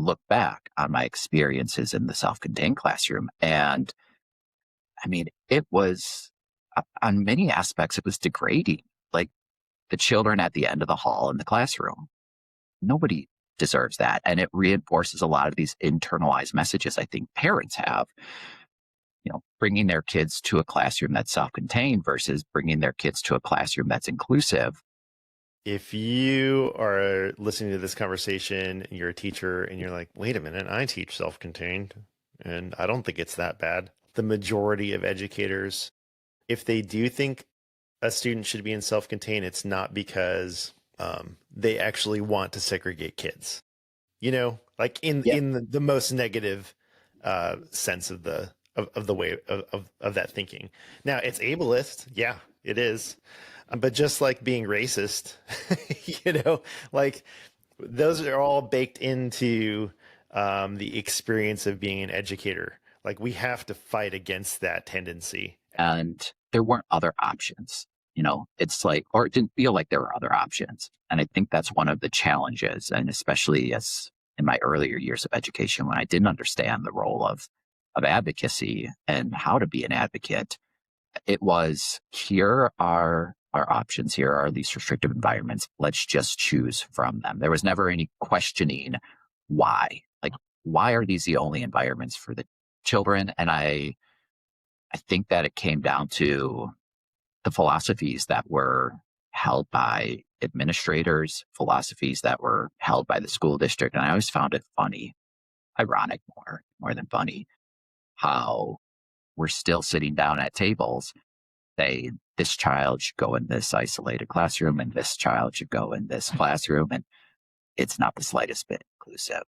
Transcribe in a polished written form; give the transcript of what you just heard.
look back on my experiences in the self-contained classroom, and I mean, it was on many aspects, it was degrading. Like the children at the end of the hall in the classroom, nobody deserves that. And it reinforces a lot of these internalized messages I think parents have, bringing their kids to a classroom that's self-contained versus bringing their kids to a classroom that's inclusive. If you are listening to this conversation and you're a teacher and you're like, wait a minute, I teach self-contained and I don't think it's that bad. The majority of educators, if they do think a student should be in self-contained, it's not because they actually want to segregate kids. Like in Yeah. the most negative sense of the way of that thinking. Now it's ableist, yeah, it is, but just like being racist, like those are all baked into the experience of being an educator. Like we have to fight against that tendency. And there weren't other options. It's like, or it didn't feel like there were other options. And I think that's one of the challenges. And especially as in my earlier years of education, when I didn't understand the role of advocacy and how to be an advocate, it was, here are our options. Here are these restrictive environments. Let's just choose from them. There was never any questioning why. Like, why are these the only environments for the children? And I think that it came down to the philosophies that were held by administrators, philosophies that were held by the school district. And I always found it funny, ironic more than funny, how we're still sitting down at tables, say this child should go in this isolated classroom and this child should go in this classroom. And it's not the slightest bit inclusive.